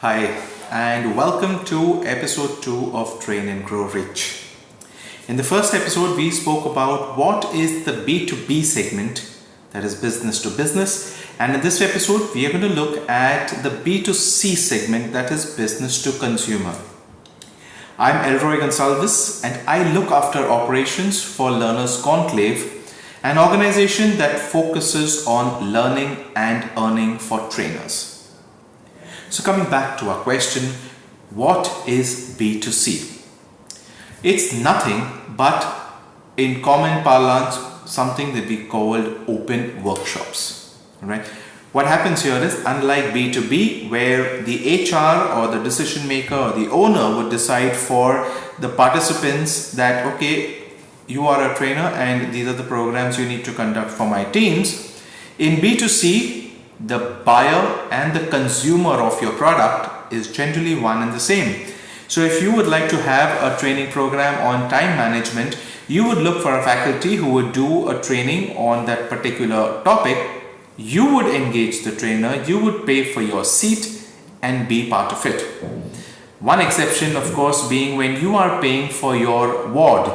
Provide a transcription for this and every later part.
Hi, and welcome to episode 2 of Train and Grow Rich. In the first episode, we spoke about what is the B2B segment, that is business to business, and in this episode, we are going to look at the B2C segment, that is business to consumer. I'm Elroy Gonsalves, and I look after operations for Learners Conclave, an organization that focuses on learning and earning for trainers. So coming back to our question, what is B2C? It's nothing but, in common parlance, something that we called open workshops. Right? What happens here is, unlike B2B, where the HR or the decision maker or the owner would decide for the participants that, okay, you are a trainer and these are the programs you need to conduct for my teams. In B2C, the buyer and the consumer of your product is generally one and the same. So if you would like to have a training program on time management, you would look for a faculty who would do a training on that particular topic. You would engage the trainer, you would pay for your seat and be part of it. One exception, of course, being when you are paying for your ward.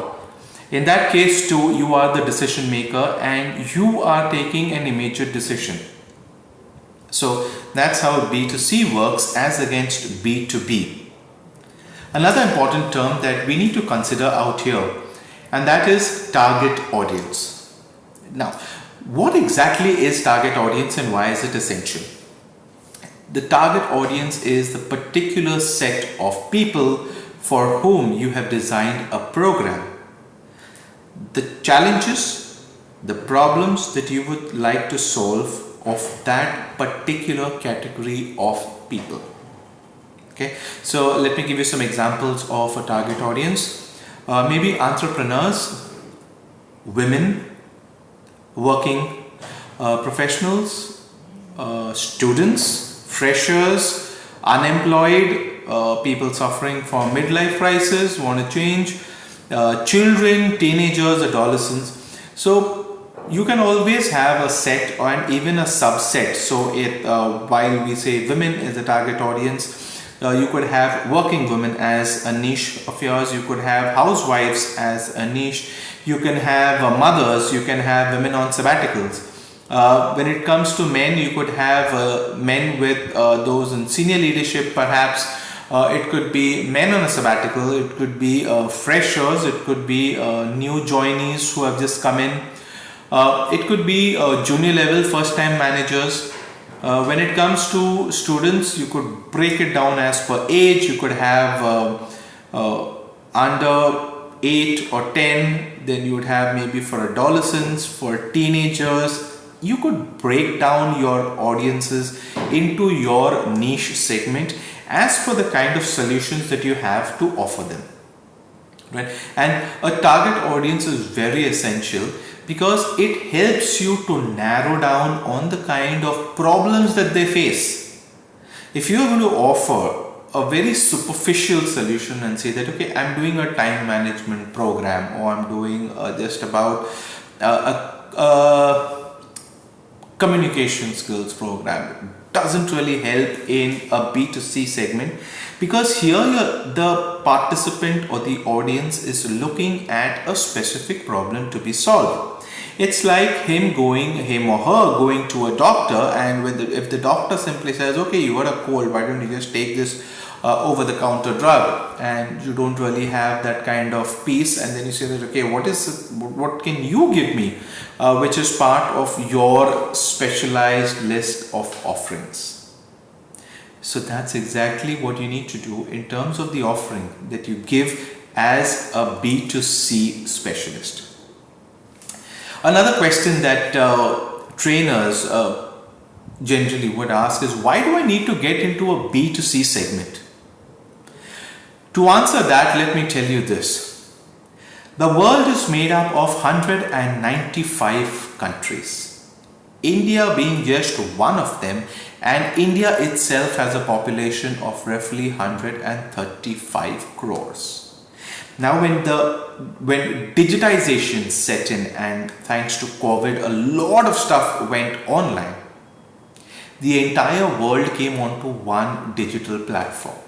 In that case too, you are the decision maker and you are taking an immediate decision. So that's how B2C works as against B2B. Another important term that we need to consider out here, and that is target audience. Now, what exactly is target audience and why is it essential? The target audience is the particular set of people for whom you have designed a program. The challenges, the problems that you would like to solve of that particular category of people. Okay, so let me give you some examples of a target audience. Maybe entrepreneurs, women, working professionals, students, freshers, unemployed, people suffering from midlife crisis, want to change, children, teenagers, adolescents. So you can always have a set and even a subset. So while we say women is the target audience, you could have working women as a niche of yours. You could have housewives as a niche. You can have mothers. You can have women on sabbaticals. When it comes to men, you could have men with those in senior leadership perhaps. It could be men on a sabbatical. It could be freshers. It could be new joinees who have just come in. It could be junior level first time managers. When it comes to students, you could break it down as per age. You could have under 8 or 10, then you would have maybe for adolescents, for teenagers. You could break down your audiences into your niche segment as per the kind of solutions that you have to offer them. Right? And a target audience is very essential because it helps you to narrow down on the kind of problems that they face. If you are going to offer a very superficial solution and say that, okay, I'm doing a time management program or I'm doing just about a communication skills program, doesn't really help in a B2C segment, because here the participant or the audience is looking at a specific problem to be solved. It's like him or her going to a doctor, and if the doctor simply says, okay, you got a cold, why don't you just take this over the counter drug, and you don't really have that kind of peace, and then you say that, okay, what can you give me which is part of your specialized list of offerings. So that's exactly what you need to do in terms of the offering that you give as a B2C specialist. Another question that trainers generally would ask is, why do I need to get into a B2C segment? To answer that, let me tell you this. The world is made up of 195 countries, India being just one of them, and India itself has a population of roughly 135 crores. Now when digitization set in, and thanks to COVID, a lot of stuff went online, the entire world came onto one digital platform,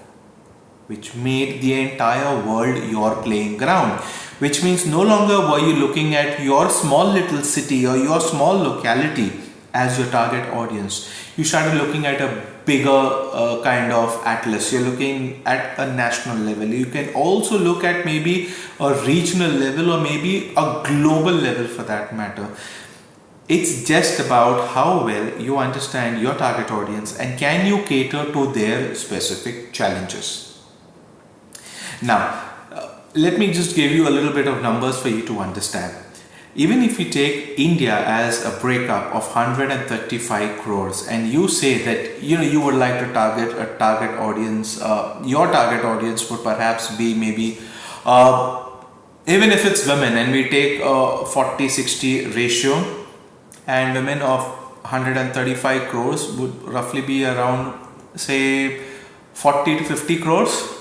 which made the entire world your playing ground. Which means no longer were you looking at your small little city or your small locality as your target audience. You started looking at a bigger kind of atlas. You're looking at a national level. You can also look at maybe a regional level or maybe a global level for that matter. It's just about how well you understand your target audience and can you cater to their specific challenges. Now, let me just give you a little bit of numbers for you to understand. Even if you take India as a breakup of 135 crores and you say that you would like to target a target audience, your target audience would perhaps be maybe even if it's women, and we take a 40-60 ratio, and women of 135 crores would roughly be around say 40 to 50 crores.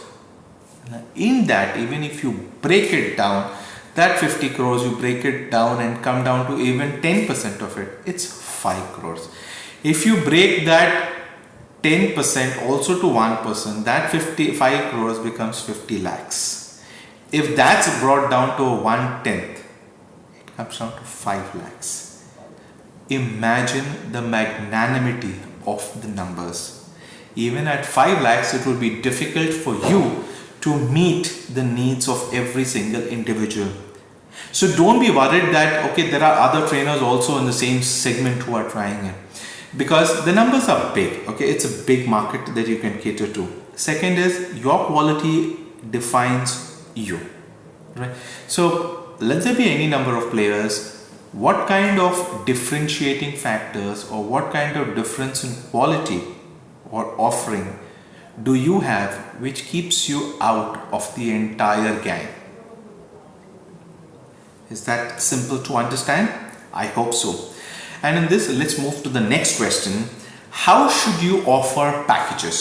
In that, even if you break it down, that 50 crores, you break it down and come down to even 10% of it, it's 5 crores. If you break that 10% also to 1%, that 55 crores becomes 50 lakhs. If that's brought down to 1/10, it comes down to 5 lakhs. Imagine the magnanimity of the numbers. Even at 5 lakhs, it will be difficult for you to meet the needs of every single individual. So don't be worried that, okay, there are other trainers also in the same segment who are trying it, because the numbers are big. Okay, it's a big market that you can cater to. Second is your quality defines you, right? So let there be any number of players. What kind of differentiating factors or what kind of difference in quality or offering do you have which keeps you out of the entire gang? Is that simple to understand? I hope so. And in this, let's move to the next question. How should you offer packages?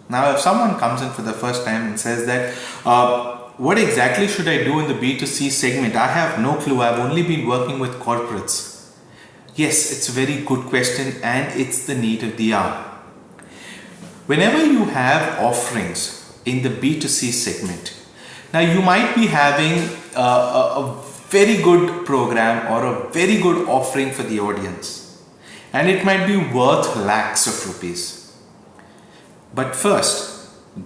Now, if someone comes in for the first time and says that, what exactly should I do in the B2C segment? I have no clue. I've only been working with corporates. Yes, it's a very good question and it's the need of the hour. Whenever you have offerings in the B2C segment, now you might be having a very good program or a very good offering for the audience, and it might be worth lakhs of rupees. But first,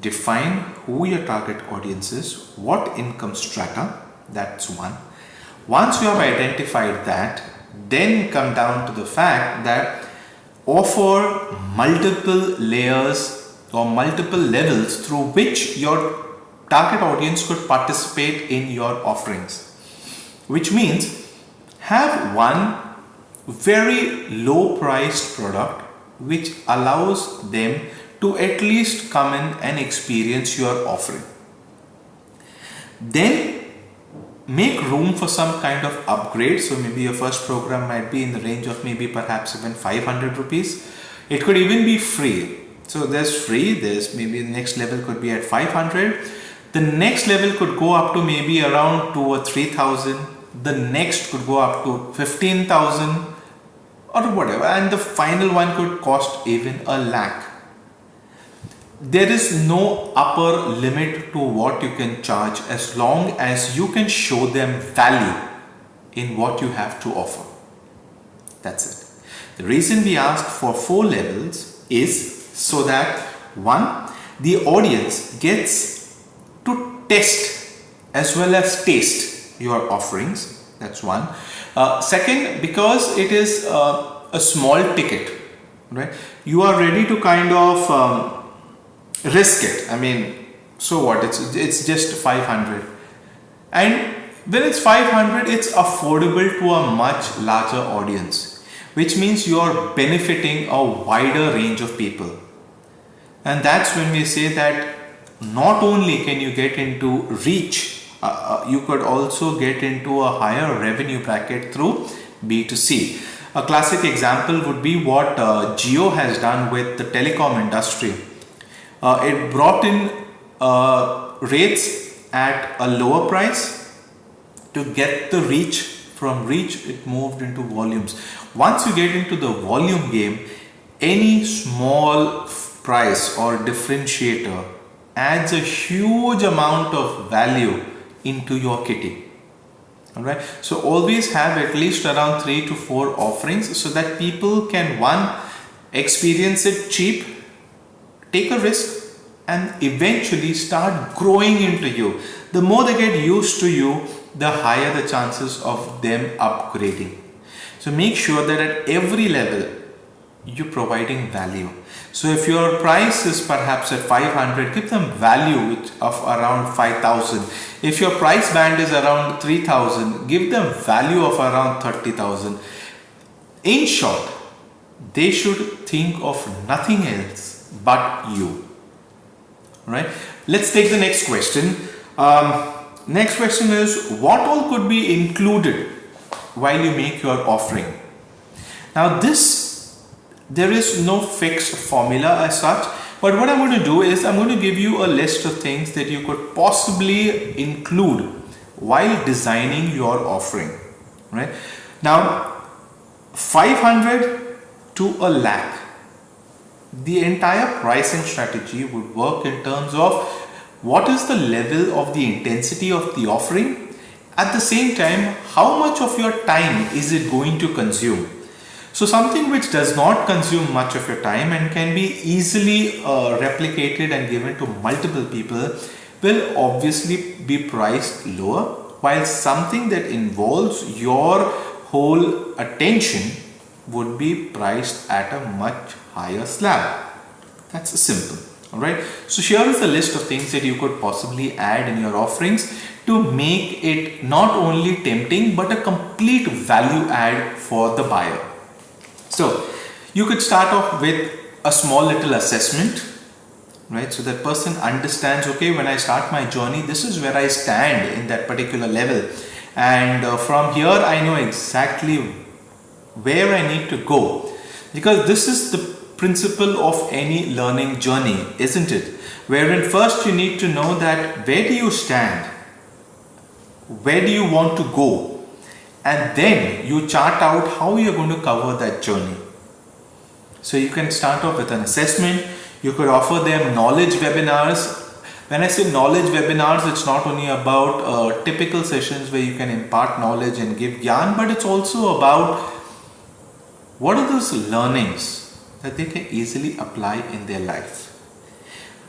define who your target audience is, what income strata, that's one. Once you have identified that, then come down to the fact that offer multiple layers or multiple levels through which your target audience could participate in your offerings. Which means have one very low priced product which allows them to at least come in and experience your offering. Then make room for some kind of upgrade. So maybe your first program might be in the range of maybe perhaps even 500 rupees. It could even be free. So there's free, there's maybe the next level could be at 500. The next level could go up to maybe around 2 or 3,000. The next could go up to 15,000 or whatever. And the final one could cost even a lakh. There is no upper limit to what you can charge as long as you can show them value in what you have to offer. That's it. The reason we ask for 4 levels is so that one, the audience gets to test as well as taste your offerings. That's one. Second, because it is a small ticket, right? You are ready to kind of risk it. I mean, so what? It's just 500, and when it's 500, it's affordable to a much larger audience, which means you are benefiting a wider range of people. And that's when we say that not only can you get into reach, you could also get into a higher revenue bracket through B2C. A classic example would be what Jio has done with the telecom industry. It brought in rates at a lower price to get the reach. From reach, it moved into volumes. Once you get into the volume game, any small price or differentiator adds a huge amount of value into your kitty. Alright, so always have at least around 3 to 4 offerings so that people can, one, experience it cheap, take a risk, and eventually start growing into you. The more they get used to you, the higher the chances of them upgrading. So make sure that at every level you're providing value. So if your price is perhaps at 500, give them value of around 5,000. If your price band is around 3,000, give them value of around 30,000. In short, they should think of nothing else but you. Right? Let's take the next question. Next question is, what all could be included while you make your offering? Now there is no fixed formula as such, but what I'm going to do is I'm going to give you a list of things that you could possibly include while designing your offering. Right? Now 500 to a lakh, the entire pricing strategy would work in terms of what is the level of the intensity of the offering. At the same time, how much of your time is it going to consume? So something which does not consume much of your time and can be easily replicated and given to multiple people will obviously be priced lower, while something that involves your whole attention would be priced at a much higher slab. That's simple. Alright, so here is a list of things that you could possibly add in your offerings to make it not only tempting but a complete value add for the buyer. So you could start off with a small little assessment, right? So that person understands, okay, when I start my journey, this is where I stand in that particular level, and from here I know exactly where I need to go, because this is the principle of any learning journey, isn't it? Wherein first you need to know that where do you stand, where do you want to go, and then you chart out how you're going to cover that journey. So you can start off with an assessment. You could offer them knowledge webinars. When I say knowledge webinars, it's not only about typical sessions where you can impart knowledge and give gyan, but it's also about what are those learnings that they can easily apply in their life.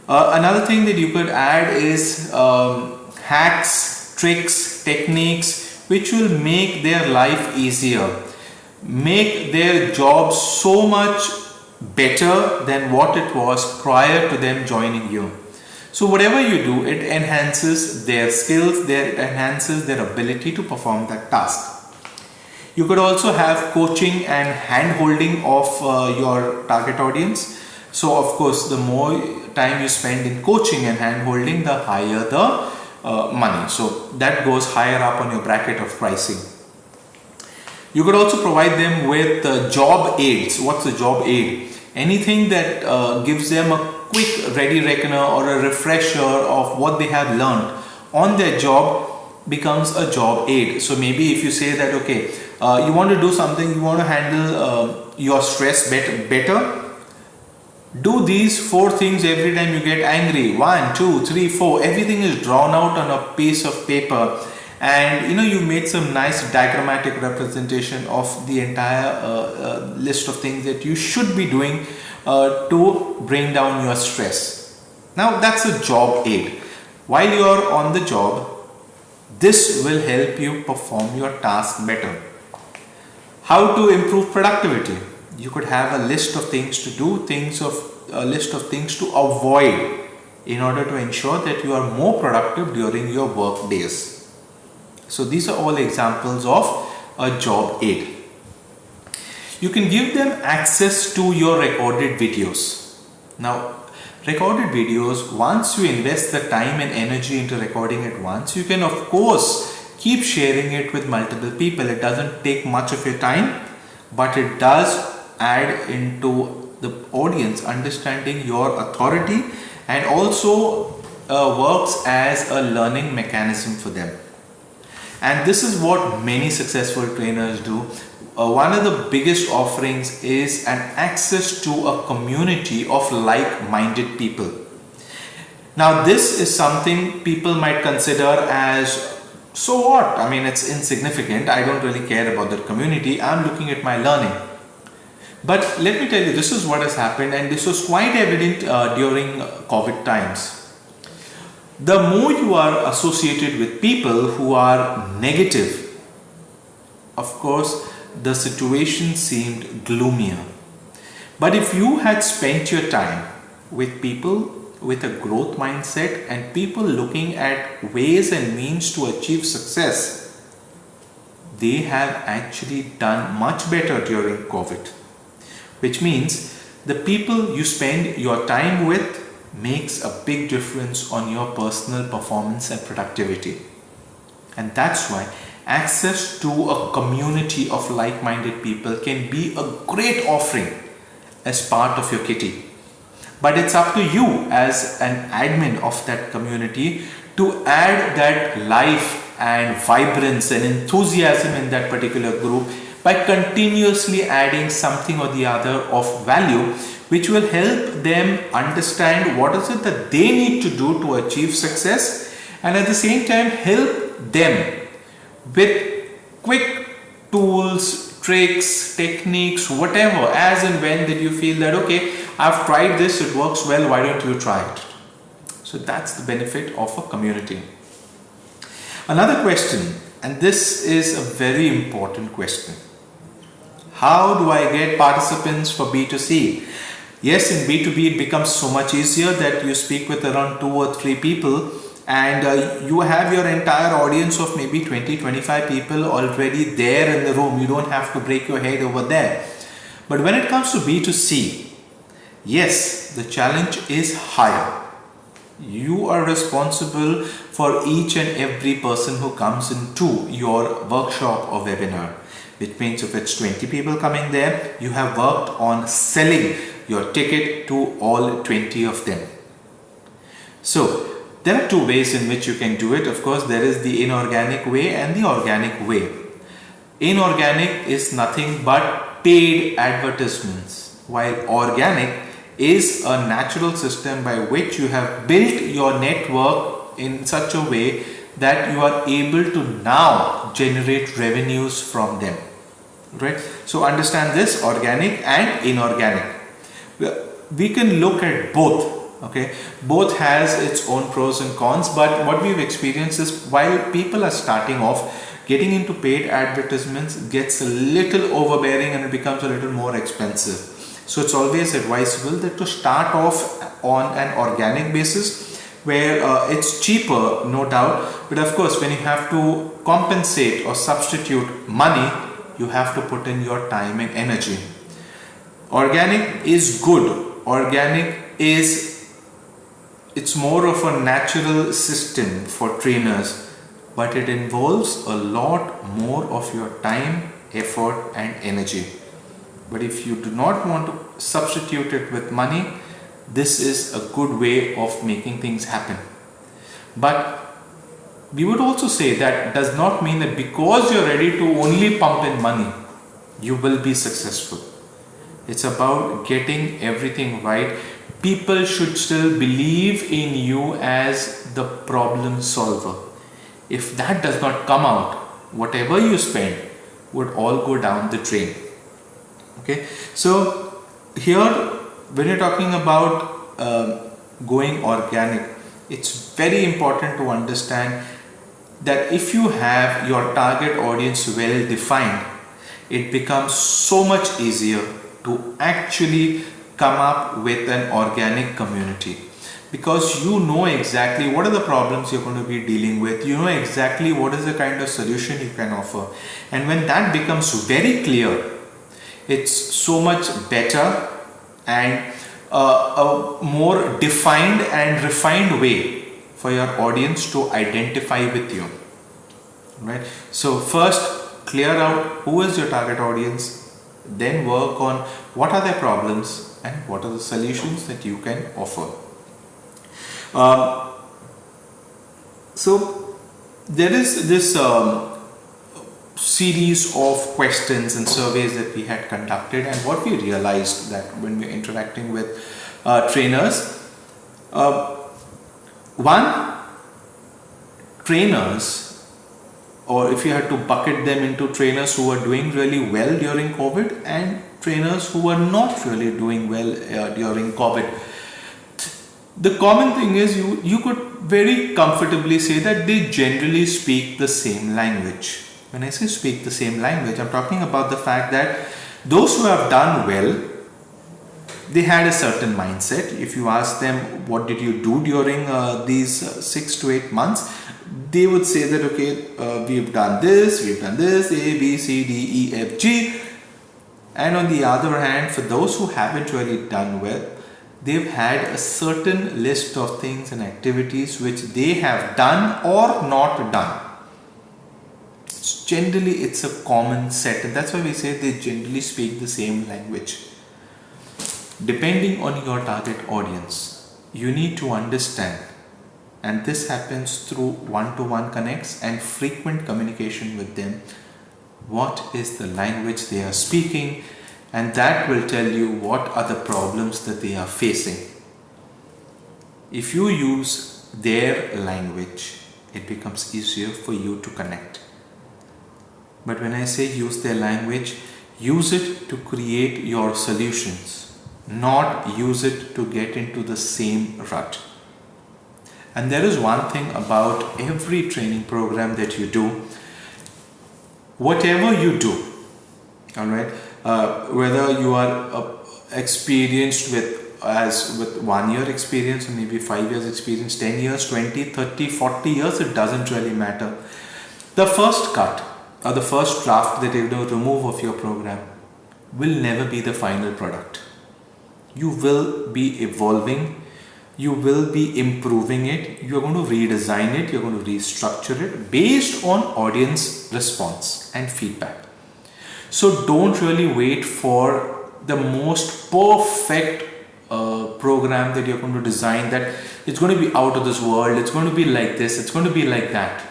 Another thing that you could add is hacks, tricks, techniques which will make their life easier, make their job so much better than what it was prior to them joining you. So whatever you do, it enhances their skills, it enhances their ability to perform that task. You could also have coaching and hand-holding of your target audience. So of course, the more time you spend in coaching and hand-holding, the higher the money. So that goes higher up on your bracket of pricing. You could also provide them with job aids. What's a job aid? Anything that gives them a quick ready reckoner or a refresher of what they have learned on their job becomes a job aid. So maybe if you say that, okay, you want to do something, you want to handle your stress better, do these 4 things every time you get angry. 1, 2, 3, 4. Everything is drawn out on a piece of paper, and you made some nice diagrammatic representation of the entire list of things that you should be doing to bring down your stress. Now that's a job aid. While you are on the job, this will help you perform your task better. How to improve productivity? You could have a list of things to do, a list of things to avoid in order to ensure that you are more productive during your work days. So these are all examples of a job aid. You can give them access to your recorded videos. Now, recorded videos, once you invest the time and energy into recording it once, you can of course keep sharing it with multiple people. It doesn't take much of your time, but it does add into the audience understanding your authority, and also works as a learning mechanism for them. And this is what many successful trainers do. one of the biggest offerings is an access to a community of like-minded people. Now, this is something people might consider as, so what? I mean, it's insignificant. I don't really care about the community. I'm looking at my learning. But let me tell you, this is what has happened, and this was quite evident during COVID times. The more you are associated with people who are negative, of course, the situation seemed gloomier. But if you had spent your time with people with a growth mindset and people looking at ways and means to achieve success, they have actually done much better during COVID. Which means the people you spend your time with makes a big difference on your personal performance and productivity. And that's why access to a community of like-minded people can be a great offering as part of your kitty. But it's up to you as an admin of that community to add that life and vibrance and enthusiasm in that particular group by continuously adding something or the other of value, which will help them understand what is it that they need to do to achieve success, and at the same time help them with quick tools, tricks, techniques, whatever, as and when that you feel that, okay, I've tried this, it works well, why don't you try it? So that's the benefit of a community. Another question, and this is a very important question. How do I get participants for B2C? Yes, in B2B it becomes so much easier that you speak with around 2 or 3 people and you have your entire audience of maybe 20-25 people already there in the room. You don't have to break your head over there. But when it comes to B2C, yes, the challenge is higher. You are responsible for each and every person who comes into your workshop or webinar. Which means if it's 20 people coming there, you have worked on selling your ticket to all 20 of them. So there are 2 ways in which you can do it. Of course, there is the inorganic way and the organic way. Inorganic is nothing but paid advertisements, while organic is a natural system by which you have built your network in such a way that you are able to now generate revenues from them. Right? So understand this, organic and inorganic. We can look at both. Okay, both has its own pros and cons, but what we've experienced is while people are starting off, getting into paid advertisements gets a little overbearing and it becomes a little more expensive. So it's always advisable that to start off on an organic basis where it's cheaper, no doubt, but of course when you have to compensate or substitute money, you have to put in your time and energy. Organic is good. Organic is, it's more of a natural system for trainers, but it involves a lot more of your time, effort and energy. But if you do not want to substitute it with money, this is a good way of making things happen. But we would also say that does not mean that because you're ready to only pump in money, you will be successful. It's about getting everything right. People should still believe in you as the problem solver. If that does not come out, whatever you spend would all go down the drain. Okay, so here when you're talking about going organic, it's very important to understand that if you have your target audience well defined, it becomes so much easier to actually come up with an organic community, because you know exactly what are the problems you're going to be dealing with, you know exactly what is the kind of solution you can offer, and when that becomes very clear, it's so much better and a more defined and refined way for your audience to identify with you. Right? So first clear out who is your target audience, then work on what are their problems and what are the solutions that you can offer. So there is this series of questions and surveys that we had conducted, and what we realized that when we're interacting with trainers, one, trainers, or if you had to bucket them into trainers who were doing really well during COVID and trainers who were not really doing well during COVID, the common thing is you could very comfortably say that they generally speak the same language. When I say speak the same language, I'm talking about the fact that those who have done well, they had a certain mindset. If you ask them what did you do during these 6 to 8 months, they would say that okay, we've done this, A, B, C, D, E, F, G. And on the other hand, for those who haven't really done well, they've had a certain list of things and activities which they have done or not done. Generally, it's a common set, and that's why we say they generally speak the same language. Depending on your target audience, you need to understand, and this happens through one-to-one connects and frequent communication with them, what is the language they are speaking, and that will tell you what are the problems that they are facing. If you use their language, it becomes easier for you to connect. But when I say use their language, use it to create your solutions, not use it to get into the same rut. And there is one thing about every training program that you do, whatever you do, all right, whether you are experienced with 1 year experience or maybe 5 years experience, 10 years, 20, 30, 40 years, it doesn't really matter. The first cut or the first draft that you remove of your program will never be the final product. You will be evolving, you will be improving it, you're going to redesign it, you're going to restructure it based on audience response and feedback. So don't really wait for the most perfect program that you're going to design, that it's going to be out of this world, it's going to be like this, it's going to be like that.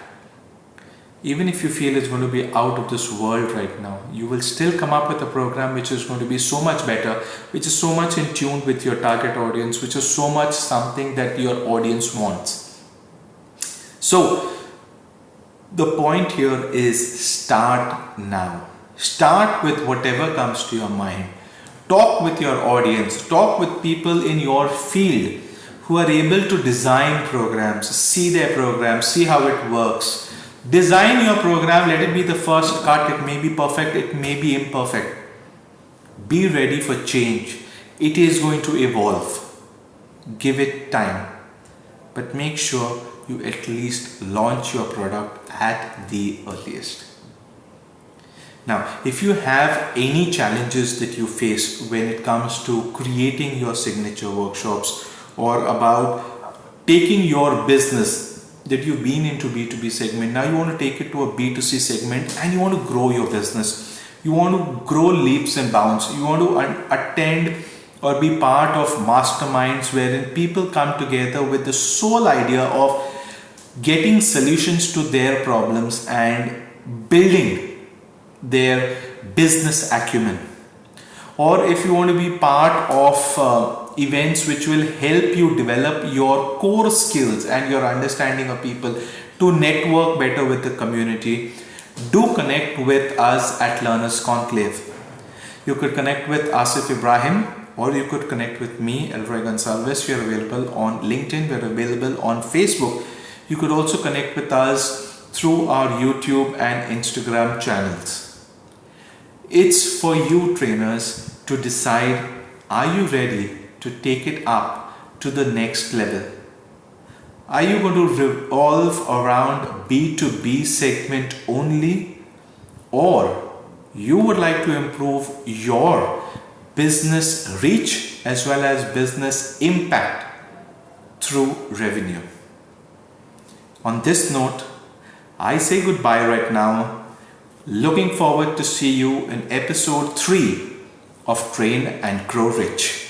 Even if you feel it's going to be out of this world right now, you will still come up with a program which is going to be so much better, which is so much in tune with your target audience, which is so much something that your audience wants. So the point here is start now. Start with whatever comes to your mind. Talk with your audience, talk with people in your field who are able to design programs, see their programs, see how it works. Design your program, let it be the first cut. It may be perfect, it may be imperfect. Be ready for change. It is going to evolve. Give it time. But make sure you at least launch your product at the earliest. Now, if you have any challenges that you face when it comes to creating your signature workshops, or about taking your business that you've been into B2B segment, now you want to take it to a B2C segment and you want to grow your business, you want to grow leaps and bounds, you want to attend or be part of masterminds wherein people come together with the sole idea of getting solutions to their problems and building their business acumen. Or if you want to be part of events which will help you develop your core skills and your understanding of people to network better with the community, do connect with us at Learners Conclave. You could connect with Asif Ibrahim, or you could connect with me, Elroy Gonsalves. We are available on LinkedIn, we are available on Facebook. You could also connect with us through our YouTube and Instagram channels. It's for you trainers to decide, are you ready to take it up to the next level? Are you going to revolve around B2B segment only, or you would like to improve your business reach as well as business impact through revenue? On this note, I say goodbye right now. Looking forward to see you in episode 3 of Train and Grow Rich.